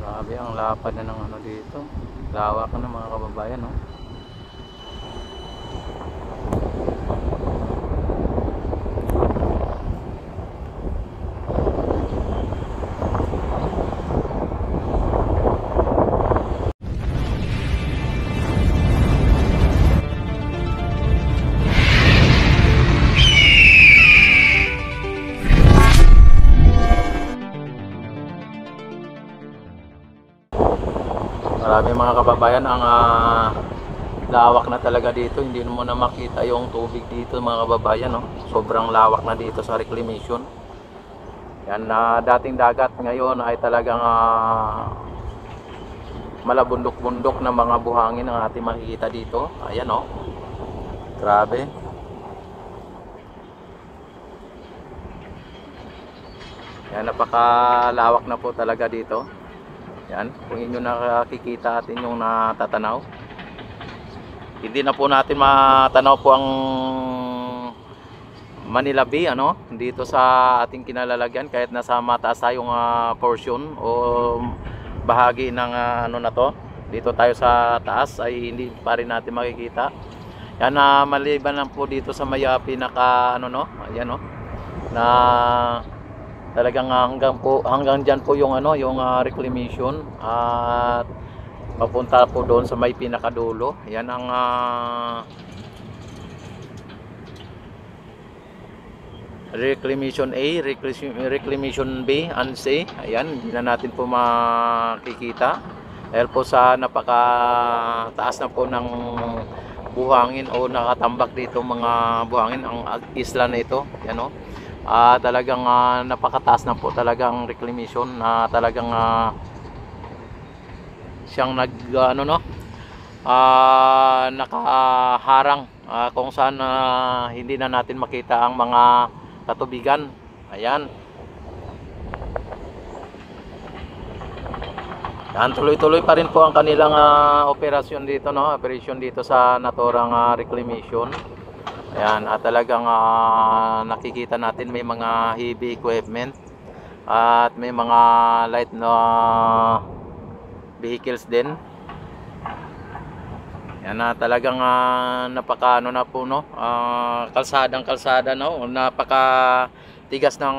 Grabe ang lapad na ng ano dito. Lawak na mga kababayan, no? Marami mga kababayan ang lawak na talaga dito. Hindi mo na makita yung tubig dito mga kababayan, no? Sobrang lawak na dito sa reclamation. Yan na dating dagat ngayon ay talagang malabundok-bundok na mga buhangin ang ating makikita dito. Ayan, oh. Grabe. Yan, napakalawak na po talaga dito. Yan, kung inyo nakikita atin yung natatanaw. Hindi na po natin matanaw po ang Manila Bay, ano, dito sa ating kinalalagyan kahit nasa mataas tayong portion o bahagi ng ano na to. Dito tayo sa taas ay hindi pa rin natin makikita. Yan, maliban lang po dito sa may pinaka ano, no, ayan, no, na talagang hanggang diyan po yung ano, yung reclamation at papunta po doon sa may pinakadulo. Yan ang reclamation A, reclamation B and C. Ayan, hindi na natin po makikita dahil po sa napakataas na po ng buhangin o nakatambak dito mga buhangin ang isla na ito. Yan, o. Talagang napakataas na po talagang reclamation na talagang siyang ano, no, nakaharang kung saan hindi na natin makita ang mga katubigan. Ayan. Yan, tuloy-tuloy pa rin po ang kanilang operasyon dito, no, operation dito sa naturang reclamation. Ayan, at talagang nakikita natin may mga heavy equipment at may mga light na vehicles din. Yan, talagang napaka ano na po, no, kalsada, no, napaka tigas ng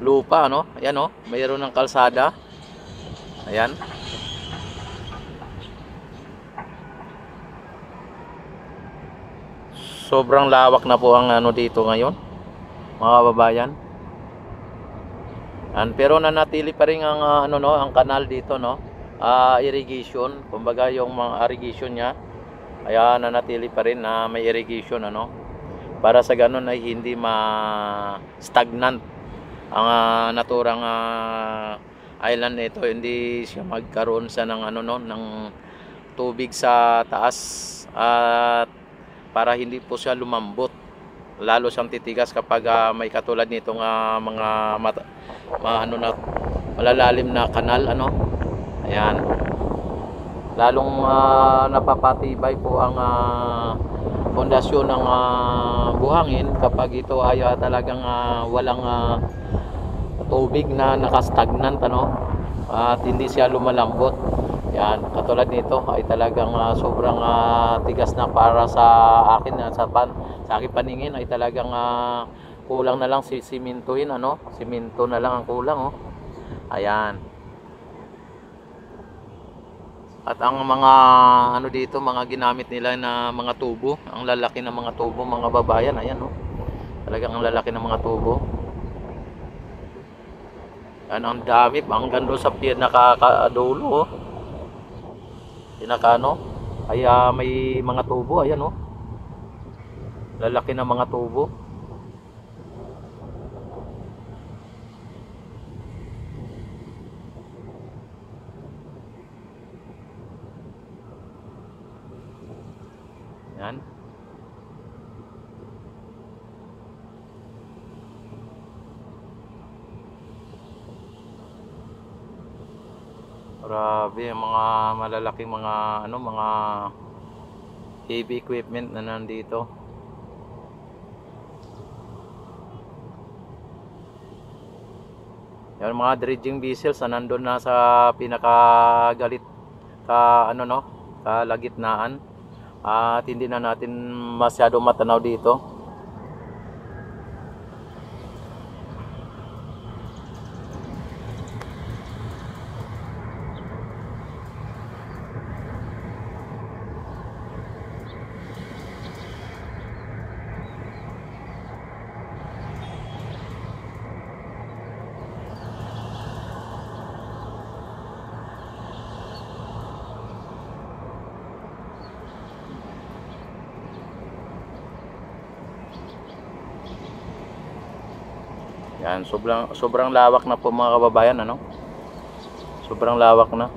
lupa, no. Ayan, no, mayroon ng kalsada. Ayan. Sobrang lawak na po ang ano dito ngayon, mga kababayan. Pero nanatili pa rin ang ano, no, ang kanal dito, no. Irrigation, kumbaga yung mga irrigation niya ay nanatili pa rin na may irrigation, ano, para sa ganun ay hindi ma-stagnant ang naturang island nito, hindi siya magkaroon sa ng ano, no, ng tubig sa taas at para hindi po siya lumambot, lalo siyang titigas kapag may katulad nitong mga ano na malalalim na kanal, ano. Ayan, lalong napapatibay po ang pundasyon ng buhangin kapag ito ay talagang walang tubig na nakastagnant, ano, at hindi siya lumalambot. Yan, katulad nito ay talagang sobrang tigas na para sa akin, sa aking paningin ay talagang kulang na lang simintuhin, ano, siminto na lang ang kulang, oh. Ayan. At ang mga ano dito, mga ginamit nila na mga tubo, ang lalaki ng mga tubo, mga babayan. Ayan, oh. Talagang ang lalaki ng mga tubo. Yan, ang dami hanggang doon sa pinakadulo, oh. Pinakano ay may mga tubo. Ayan, oh, lalaki ng mga tubo. Yan. Grabe, mga malalaking mga ano, mga heavy equipment na nandito. Yung mga dredging vessels na nandun na sa pinakagalit kalagitnaan, at hindi na natin masyado matanaw dito. Yan, sobrang lawak na po mga kababayan, ano? Sobrang lawak na.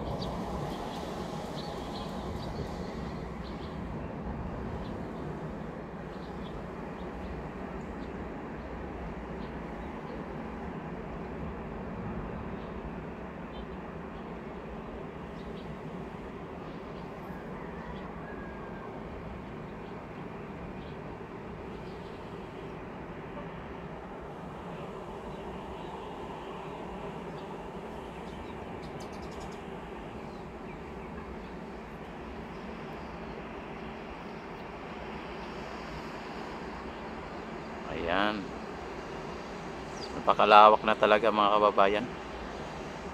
Ayan. Napakalawak na talaga mga kababayan.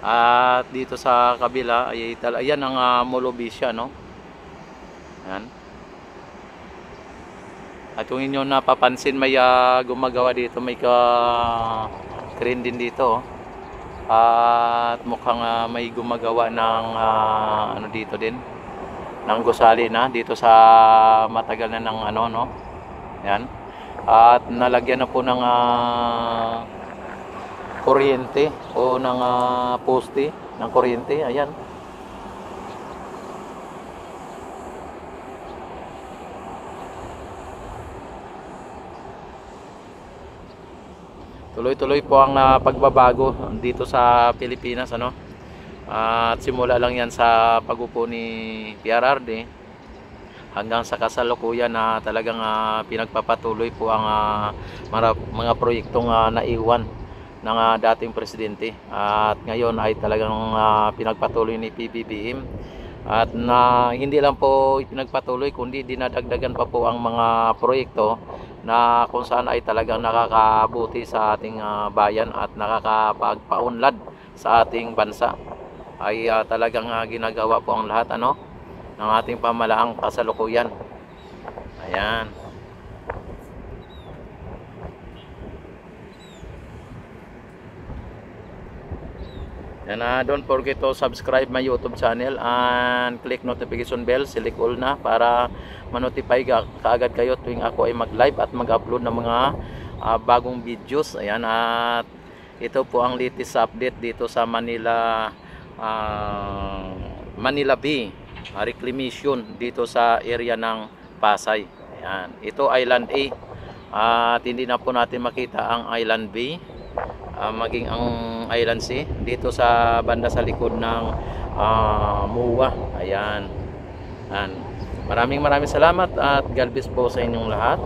At dito sa kabila ay ayan ang Molobisya, no? Ayan. At kung inyo napapansin, may gumagawa dito, may crane din dito, oh. At mukhang may gumagawa ng ano dito din, ng gusali na dito sa matagal na ng ano, no? Ayan. At nalagyan na po ng kuryente o ng poste ng kuryente. Ayan. Tuloy-tuloy po ang pagbabago dito sa Pilipinas, ano? At simula lang yan sa pag-upo ni PRRD hanggang sa kasalukuyan na talagang pinagpapatuloy po ang mga proyektong naiwan ng dating presidente. At ngayon ay talagang pinagpatuloy ni PBBM, at hindi lang po pinagpatuloy kundi dinadagdagan pa po ang mga proyekto na kung saan ay talagang nakakabuti sa ating bayan at nakakapagpaunlad sa ating bansa. Ay talagang ginagawa po ang lahat, ano, ng ating pamalaang kasalukuyan. Ayan. And don't forget to subscribe my YouTube channel and click notification bell, select all na para ma-notify kaagad kayo tuwing ako ay mag-live at mag-upload ng mga bagong videos. Ayan, at ito po ang latest update dito sa Manila Bay reclamation dito sa area ng Pasay. Ayan, ito Island A, at hindi na po natin makita ang Island B, maging ang Island C dito sa banda sa likod ng MUA. Ayan. Maraming salamat at God bless po sa inyong lahat.